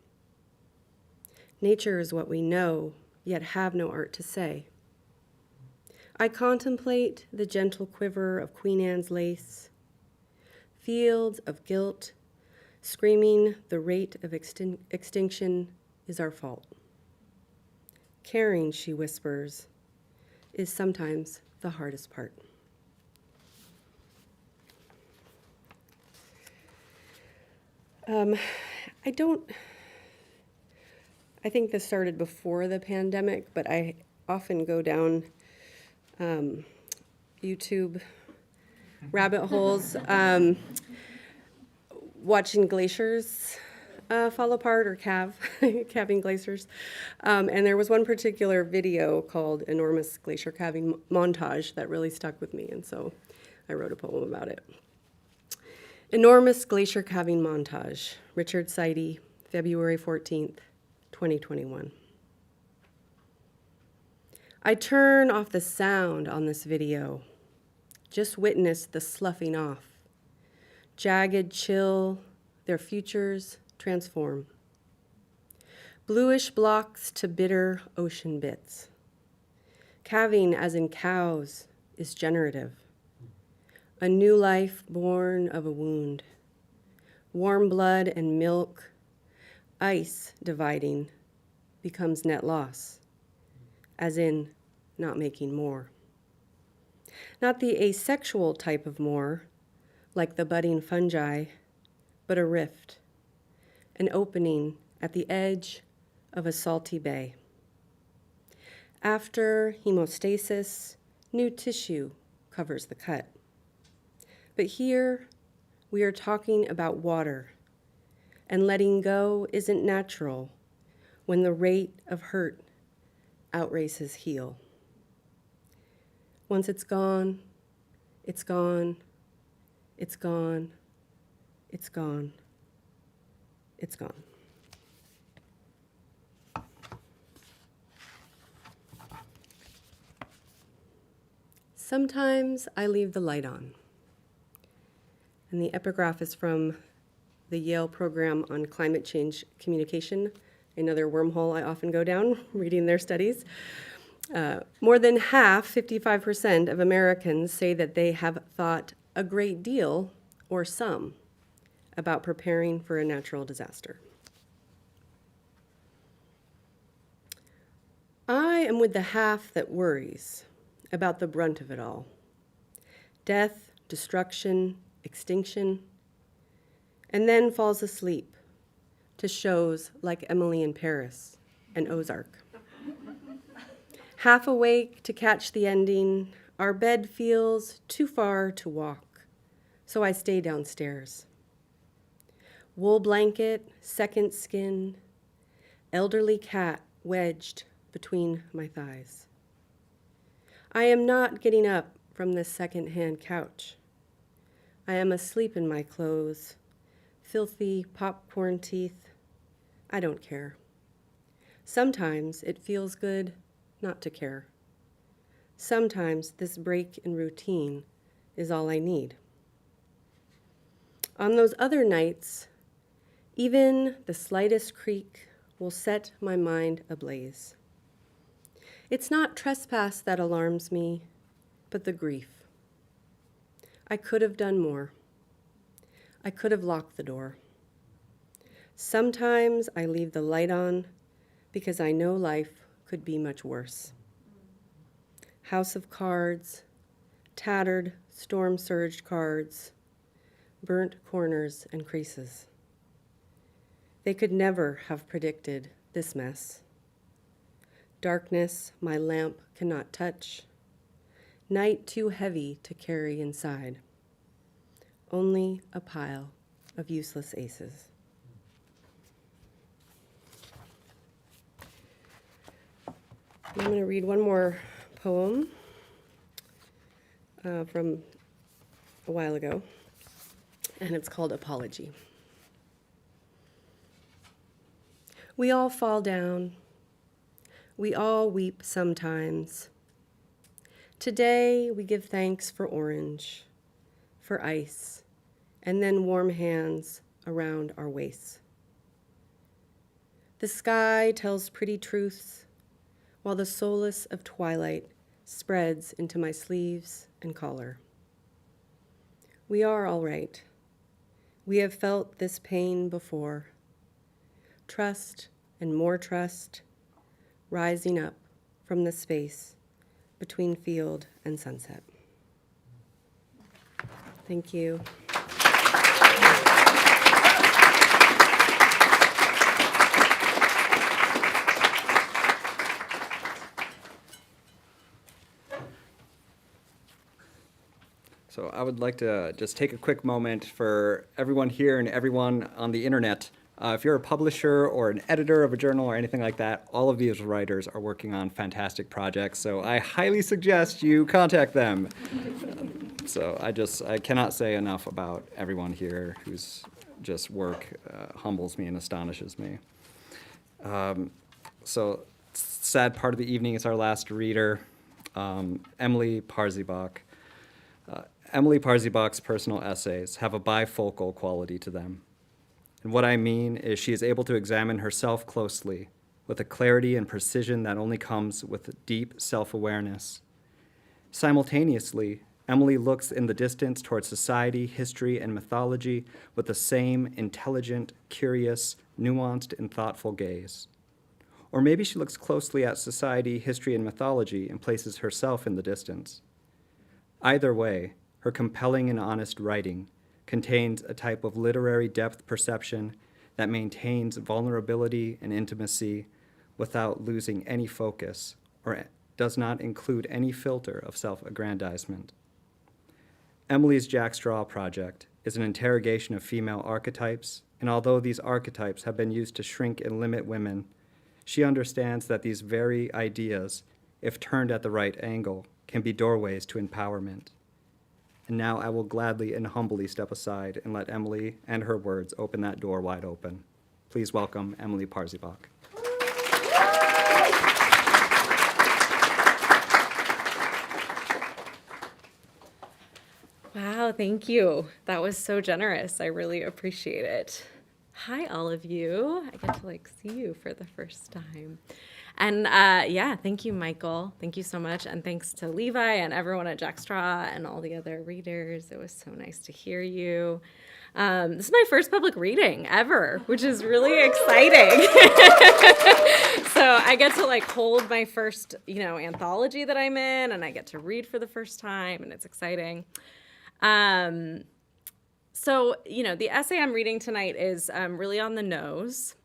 Nature is what we know yet have no art to say. I contemplate the gentle quiver of Queen Anne's lace, fields of guilt, screaming the rate of extinction is our fault. Caring, she whispers, is sometimes the hardest part. I think this started before the pandemic, but I often go down YouTube rabbit holes watching glaciers fall apart or calving glaciers. And there was one particular video called Enormous Glacier Calving Montage that really stuck with me, and so I wrote a poem about it. Enormous Glacier Calving Montage, Richard Seide, February 14th, 2021. I turn off the sound on this video, just witness the sloughing off. Jagged chill, their futures transform. Bluish blocks to bitter ocean bits. Calving, as in cows, is generative. A new life born of a wound. Warm blood and milk, ice dividing, becomes net loss, as in not making more. Not the asexual type of more, like the budding fungi, but a rift, an opening at the edge of a salty bay. After hemostasis, new tissue covers the cut. But here, we are talking about water, and letting go isn't natural when the rate of hurt outraces heal. Once it's gone, it's gone, it's gone, it's gone, it's gone. Sometimes I leave the light on. And the epigraph is from the Yale program on climate change communication, another wormhole I often go down reading their studies. More than half, 55% of Americans say that they have thought a great deal or some about preparing for a natural disaster. I am with the half that worries about the brunt of it all. Death, destruction, extinction, and then falls asleep to shows like Emily in Paris and Ozark. Half awake to catch the ending, our bed feels too far to walk, so I stay downstairs. Wool blanket, second skin, elderly cat wedged between my thighs. I am not getting up from this second-hand couch. I am asleep in my clothes, filthy popcorn teeth. I don't care. Sometimes it feels good not to care. Sometimes this break in routine is all I need. On those other nights, even the slightest creak will set my mind ablaze. It's not trespass that alarms me, but the grief. I could have done more. I could have locked the door. Sometimes I leave the light on because I know life could be much worse. House of cards, tattered, storm-surged cards, burnt corners and creases. They could never have predicted this mess. Darkness my lamp cannot touch. Night too heavy to carry inside. Only a pile of useless aces. I'm going to read one more poem from a while ago, and it's called Apology. We all fall down. We all weep sometimes. Today we give thanks for orange, for ice, and then warm hands around our waists. The sky tells pretty truths while the solace of twilight spreads into my sleeves and collar. We are all right. We have felt this pain before. Trust and more trust rising up from the space between field and sunset. Thank you.
So I would like to just take a quick moment for everyone here and everyone on the internet. If you're a publisher or an editor of a journal or anything like that, all of these writers are working on fantastic projects, so I highly suggest you contact them. So I cannot say enough about everyone here whose just work humbles me and astonishes me. So sad part of the evening is our last reader, Emily Parzybok. Emily Parzybok's personal essays have a bifocal quality to them. And what I mean is she is able to examine herself closely with a clarity and precision that only comes with deep self-awareness. Simultaneously, Emily looks in the distance towards society, history, and mythology with the same intelligent, curious, nuanced, and thoughtful gaze. Or maybe she looks closely at society, history, and mythology and places herself in the distance. Either way, her compelling and honest writing contains a type of literary depth perception that maintains vulnerability and intimacy without losing any focus or does not include any filter of self-aggrandizement. Emily's Jack Straw project is an interrogation of female archetypes, and although these archetypes have been used to shrink and limit women, she understands that these very ideas, if turned at the right angle, can be doorways to empowerment. And now I will gladly and humbly step aside and let Emily and her words open that door wide open. Please welcome Emily Parzybok.
Wow, thank you. That was so generous. I really appreciate it. Hi, all of you. I get to see you for the first time. And yeah, thank you, Michael. Thank you so much. And thanks to Levi and everyone at Jack Straw and all the other readers. It was so nice to hear you. This is my first public reading ever, which is really exciting. So I get to hold my first, anthology that I'm in, and I get to read for the first time, and it's exciting. So, the essay I'm reading tonight is really on the nose.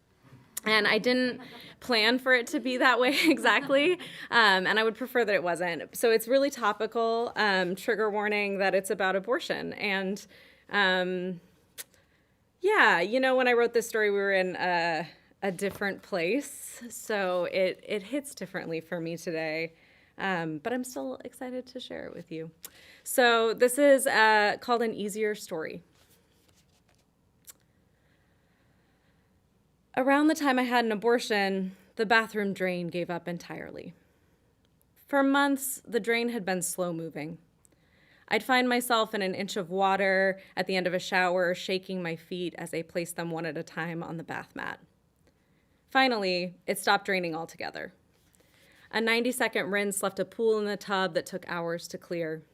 And I didn't plan for it to be that way exactly, and I would prefer that it wasn't. So it's really topical, trigger warning that it's about abortion. And yeah, when I wrote this story, we were in a different place, so it hits differently for me today, but I'm still excited to share it with you. So this is called An Easier Story. Around the time I had an abortion, the bathroom drain gave up entirely. For months, the drain had been slow moving. I'd find myself in an inch of water at the end of a shower, shaking my feet as I placed them one at a time on the bath mat. Finally, it stopped draining altogether. A 90-second rinse left a pool in the tub that took hours to clear.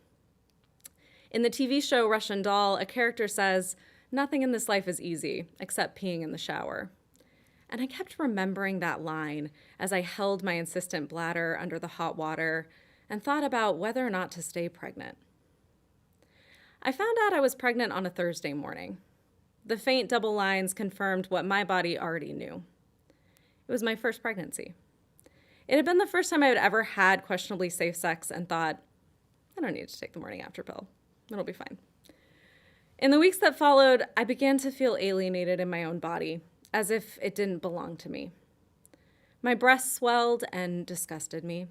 In the TV show Russian Doll, a character says, "Nothing in this life is easy, except peeing in the shower." And I kept remembering that line as I held my insistent bladder under the hot water and thought about whether or not to stay pregnant. I found out I was pregnant on a Thursday morning. The faint double lines confirmed what my body already knew. It was my first pregnancy. It had been the first time I had ever had questionably safe sex and thought, I don't need to take the morning after pill. It'll be fine. In the weeks that followed, I began to feel alienated in my own body, as if it didn't belong to me. My breasts swelled and disgusted me.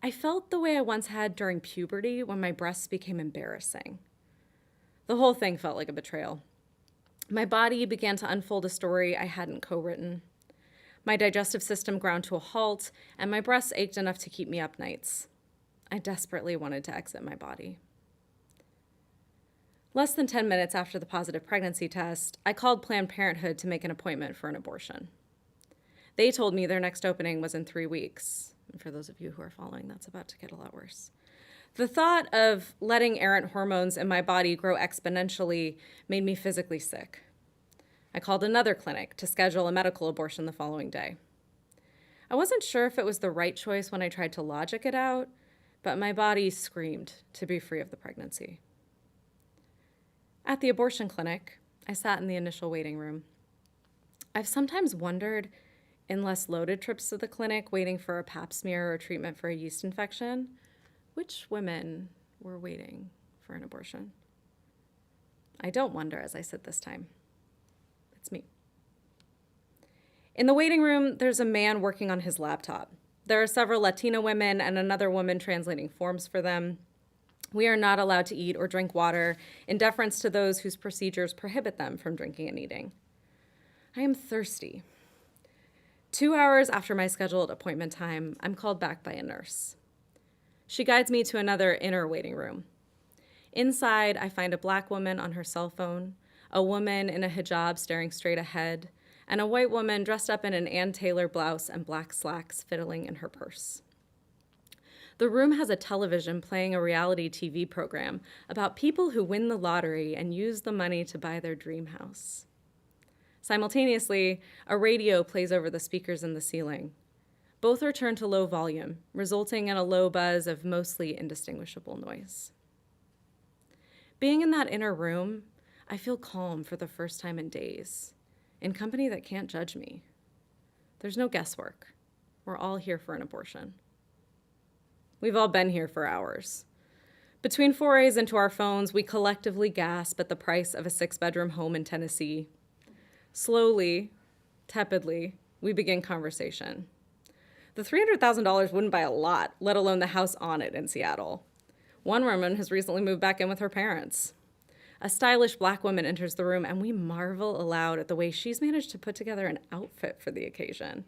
I felt the way I once had during puberty when my breasts became embarrassing. The whole thing felt like a betrayal. My body began to unfold a story I hadn't co-written. My digestive system ground to a halt, and my breasts ached enough to keep me up nights. I desperately wanted to exit my body. Less than 10 minutes after the positive pregnancy test, I called Planned Parenthood to make an appointment for an abortion. They told me their next opening was in 3 weeks. And for those of you who are following, that's about to get a lot worse. The thought of letting errant hormones in my body grow exponentially made me physically sick. I called another clinic to schedule a medical abortion the following day. I wasn't sure if it was the right choice when I tried to logic it out, but my body screamed to be free of the pregnancy. At the abortion clinic, I sat in the initial waiting room. I've sometimes wondered, in less loaded trips to the clinic, waiting for a pap smear or treatment for a yeast infection, which women were waiting for an abortion. I don't wonder as I sit this time. It's me. In the waiting room, there's a man working on his laptop. There are several Latina women and another woman translating forms for them. We are not allowed to eat or drink water in deference to those whose procedures prohibit them from drinking and eating. I am thirsty. 2 hours after my scheduled appointment time, I'm called back by a nurse. She guides me to another inner waiting room. Inside, I find a Black woman on her cell phone, a woman in a hijab staring straight ahead, and a white woman dressed up in an Ann Taylor blouse and black slacks fiddling in her purse. The room has a television playing a reality TV program about people who win the lottery and use the money to buy their dream house. Simultaneously, a radio plays over the speakers in the ceiling. Both are turned to low volume, resulting in a low buzz of mostly indistinguishable noise. Being in that inner room, I feel calm for the first time in days, in company that can't judge me. There's no guesswork. We're all here for an abortion. We've all been here for hours. Between forays into our phones, we collectively gasp at the price of a 6-bedroom home in Tennessee. Slowly, tepidly, we begin conversation. The $300,000 wouldn't buy a lot, let alone the house on it in Seattle. One woman has recently moved back in with her parents. A stylish Black woman enters the room, and we marvel aloud at the way she's managed to put together an outfit for the occasion.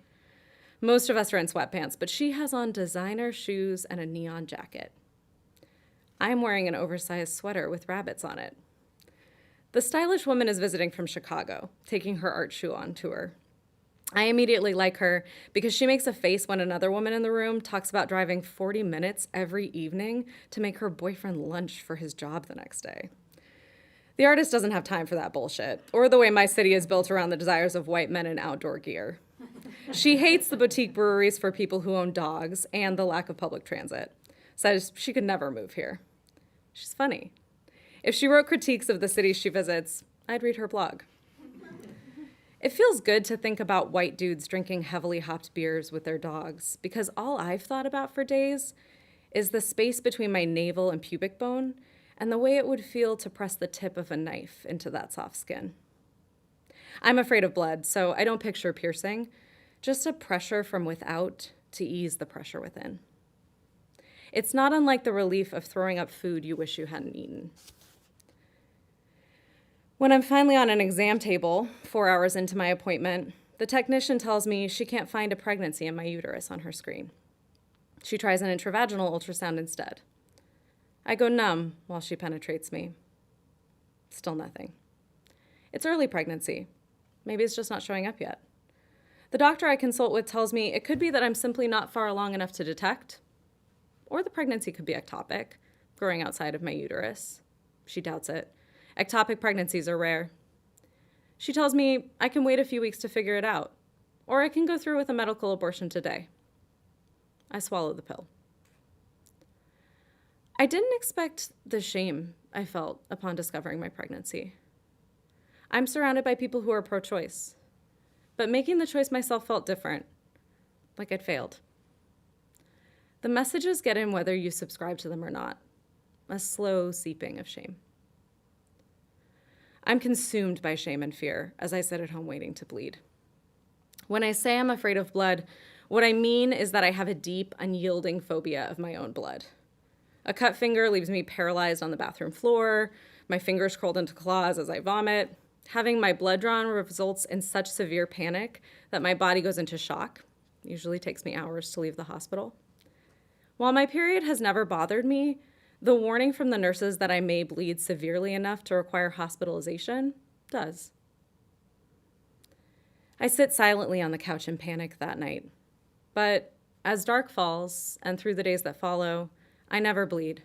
Most of us are in sweatpants, but she has on designer shoes and a neon jacket. I'm wearing an oversized sweater with rabbits on it. The stylish woman is visiting from Chicago, taking her art shoe on tour. I immediately like her because she makes a face when another woman in the room talks about driving 40 minutes every evening to make her boyfriend lunch for his job the next day. The artist doesn't have time for that bullshit, or the way my city is built around the desires of white men in outdoor gear. She hates the boutique breweries for people who own dogs and the lack of public transit. Says she could never move here. She's funny. If she wrote critiques of the cities she visits, I'd read her blog. It feels good to think about white dudes drinking heavily hopped beers with their dogs, because all I've thought about for days is the space between my navel and pubic bone and the way it would feel to press the tip of a knife into that soft skin. I'm afraid of blood, so I don't picture piercing, just a pressure from without to ease the pressure within. It's not unlike the relief of throwing up food you wish you hadn't eaten. When I'm finally on an exam table, 4 hours into my appointment, the technician tells me she can't find a pregnancy in my uterus on her screen. She tries an intravaginal ultrasound instead. I go numb while she penetrates me. Still nothing. It's early pregnancy. Maybe it's just not showing up yet. The doctor I consult with tells me it could be that I'm simply not far along enough to detect, or the pregnancy could be ectopic, growing outside of my uterus. She doubts it. Ectopic pregnancies are rare. She tells me I can wait a few weeks to figure it out, or I can go through with a medical abortion today. I swallow the pill. I didn't expect the shame I felt upon discovering my pregnancy. I'm surrounded by people who are pro-choice, but making the choice myself felt different, like I'd failed. The messages get in whether you subscribe to them or not, a slow seeping of shame. I'm consumed by shame and fear as I sit at home waiting to bleed. When I say I'm afraid of blood, what I mean is that I have a deep, unyielding phobia of my own blood. A cut finger leaves me paralyzed on the bathroom floor, my fingers curled into claws as I vomit. Having my blood drawn results in such severe panic that my body goes into shock. It usually takes me hours to leave the hospital. While my period has never bothered me, the warning from the nurses that I may bleed severely enough to require hospitalization does. I sit silently on the couch in panic that night, but As dark falls, and through the days that follow, I never bleed.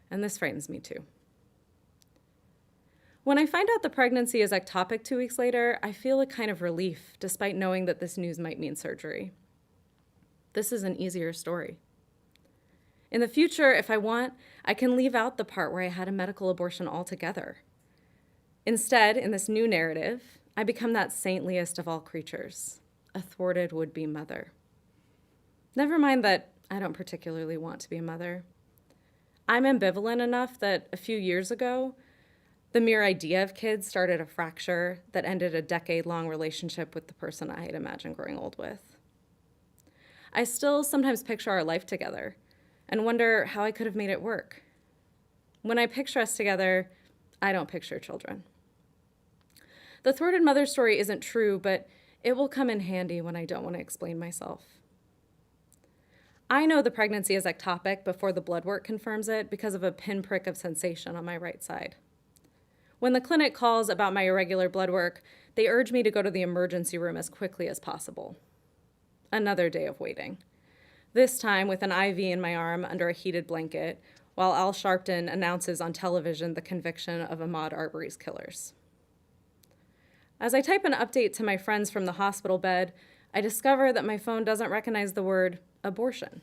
And this frightens me too. When I find out the pregnancy is ectopic 2 weeks later, I feel a kind of relief, despite knowing that this news might mean surgery. This is an easier story. In the future, if I want, I can leave out the part where I had a medical abortion altogether. Instead, in this new narrative, I become that saintliest of all creatures, a thwarted would-be mother. Never mind that I don't particularly want to be a mother. I'm ambivalent enough that a few years ago, the mere idea of kids started a fracture that ended a decade-long relationship with the person I had imagined growing old with. I still sometimes picture our life together and wonder how I could have made it work. When I picture us together, I don't picture children. The thwarted mother story isn't true, but it will come in handy when I don't want to explain myself. I know the pregnancy is ectopic before the blood work confirms it because of a pinprick of sensation on my right side. When the clinic calls about my irregular blood work, they urge me to go to the emergency room as quickly as possible. Another day of waiting. This time with an IV in my arm under a heated blanket, while Al Sharpton announces on television the conviction of Ahmaud Arbery's killers. As I type an update to my friends from the hospital bed, I discover that my phone doesn't recognize the word abortion.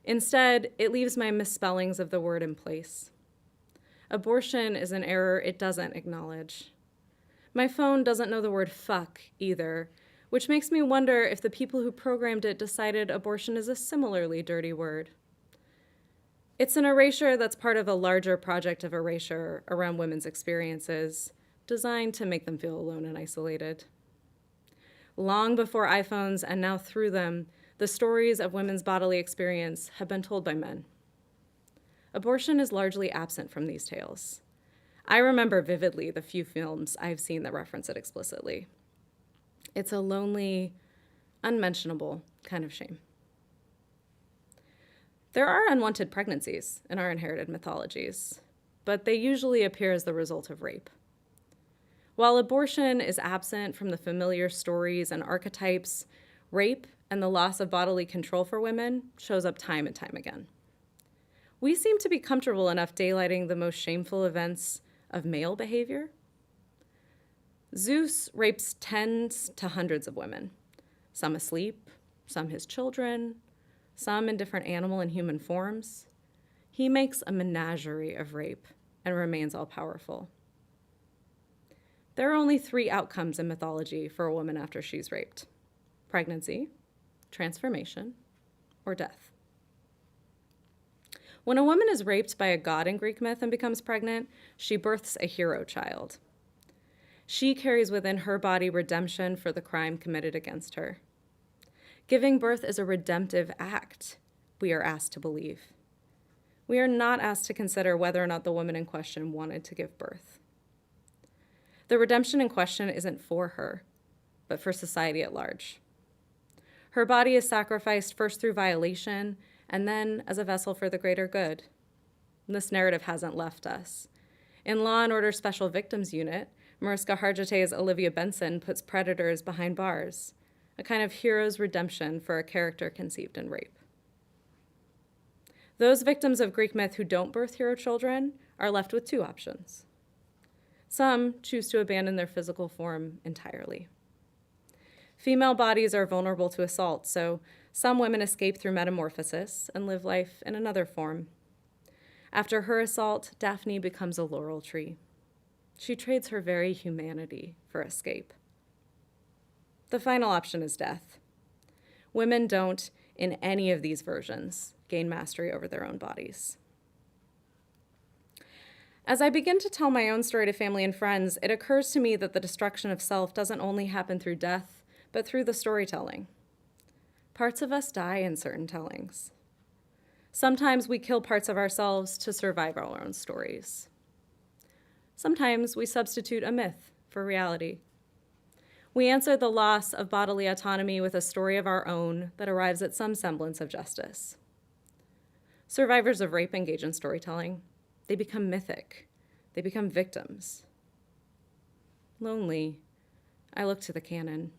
Instead, it leaves my misspellings of the word in place. Abortion is an error it doesn't acknowledge. My phone doesn't know the word fuck either, which makes me wonder if the people who programmed it decided abortion is a similarly dirty word. It's an erasure that's part of a larger project of erasure around women's experiences, designed to make them feel alone and isolated. Long before iPhones and now through them, the stories of women's bodily experience have been told by men. Abortion is largely absent from these tales. I remember vividly the few films I've seen that reference it explicitly. It's a lonely, unmentionable kind of shame. There are unwanted pregnancies in our inherited mythologies, but they usually appear as the result of rape. While abortion is absent from the familiar stories and archetypes, rape and the loss of bodily control for women shows up time and time again. We seem to be comfortable enough daylighting the most shameful events of male behavior. Zeus rapes tens to hundreds of women, some asleep, some his children, some in different animal and human forms. He makes a menagerie of rape and remains all-powerful. There are only 3 outcomes in mythology for a woman after she's raped: pregnancy, transformation, or death. When a woman is raped by a god in Greek myth and becomes pregnant, she births a hero child. She carries within her body redemption for the crime committed against her. Giving birth is a redemptive act, we are asked to believe. We are not asked to consider whether or not the woman in question wanted to give birth. The redemption in question isn't for her, but for society at large. Her body is sacrificed first through violation and then as a vessel for the greater good. And this narrative hasn't left us. In Law & Order Special Victims Unit, Mariska Hargitay's Olivia Benson puts predators behind bars, a kind of hero's redemption for a character conceived in rape. Those victims of Greek myth who don't birth hero children are left with 2 options. Some choose to abandon their physical form entirely. Female bodies are vulnerable to assault, so some women escape through metamorphosis and live life in another form. After her assault, Daphne becomes a laurel tree. She trades her very humanity for escape. The final option is death. Women don't, in any of these versions, gain mastery over their own bodies. As I begin to tell my own story to family and friends, it occurs to me that the destruction of self doesn't only happen through death, but through the storytelling. Parts of us die in certain tellings. Sometimes we kill parts of ourselves to survive our own stories. Sometimes we substitute a myth for reality. We answer the loss of bodily autonomy with a story of our own that arrives at some semblance of justice. Survivors of rape engage in storytelling. They become mythic. They become victims. Lonely, I look to the canon.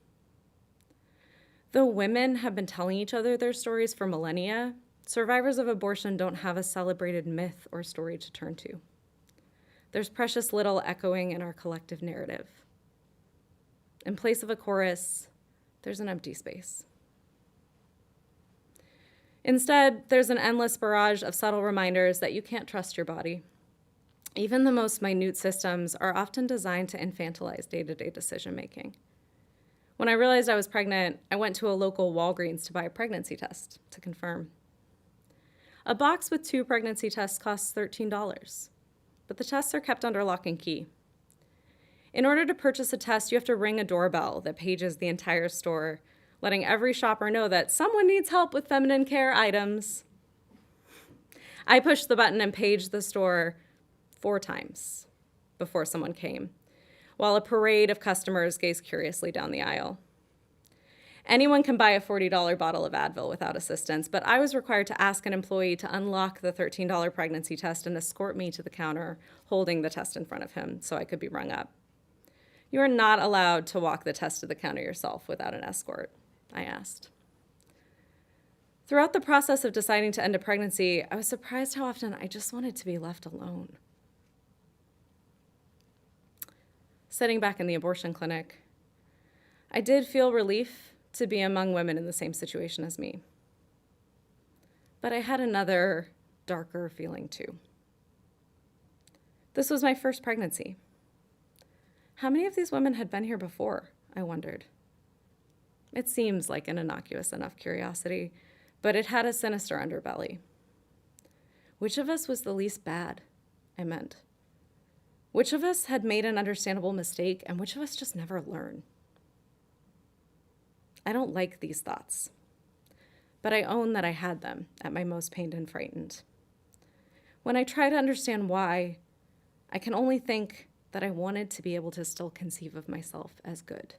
Though women have been telling each other their stories for millennia, survivors of abortion don't have a celebrated myth or story to turn to. There's precious little echoing in our collective narrative. In place of a chorus, there's an empty space. Instead, there's an endless barrage of subtle reminders that you can't trust your body. Even the most minute systems are often designed to infantilize day-to-day decision-making. When I realized I was pregnant, I went to a local Walgreens to buy a pregnancy test to confirm. A box with 2 pregnancy tests costs $13, but the tests are kept under lock and key. In order to purchase a test, you have to ring a doorbell that pages the entire store, letting every shopper know that someone needs help with feminine care items. I pushed the button and paged the store 4 times before someone came, while a parade of customers gazed curiously down the aisle. Anyone can buy a $40 bottle of Advil without assistance, but I was required to ask an employee to unlock the $13 pregnancy test and escort me to the counter, holding the test in front of him so I could be rung up. You are not allowed to walk the test to the counter yourself without an escort, I asked. Throughout the process of deciding to end a pregnancy, I was surprised how often I just wanted to be left alone. Sitting back in the abortion clinic, I did feel relief to be among women in the same situation as me. But I had another, darker feeling too. This was my first pregnancy. How many of these women had been here before, I wondered. It seems like an innocuous enough curiosity, but it had a sinister underbelly. Which of us was the least bad, I meant? Which of us had made an understandable mistake, and which of us just never learned? I don't like these thoughts, but I own that I had them at my most pained and frightened. When I try to understand why, I can only think that I wanted to be able to still conceive of myself as good.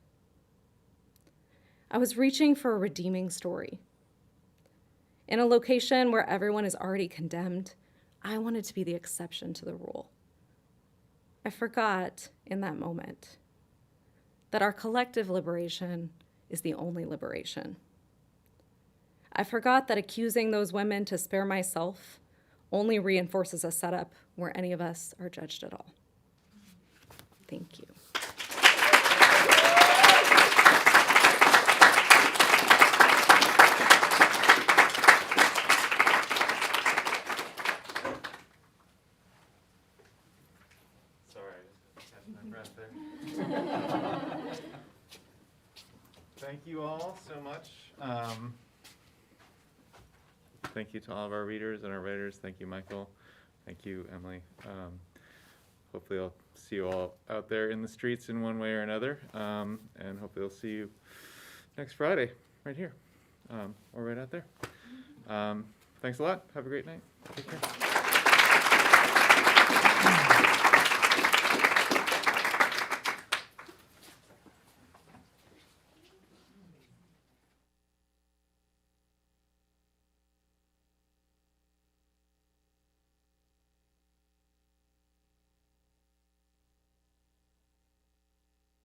I was reaching for a redeeming story. In a location where everyone is already condemned, I wanted to be the exception to the rule. I forgot in that moment that our collective liberation is the only liberation. I forgot that accusing those women to spare myself only reinforces a setup where any of us are judged at all. Thank you.
Sorry, I just catch my breath there. Thank you all so much. Thank you to all of our readers and our writers. Thank you, Michael. Thank you, Emily. Hopefully I'll see you all out there in the streets in one way or another. And hopefully I'll see you next Friday, right here, or right out there. Thanks a lot. Have a great night. Take care.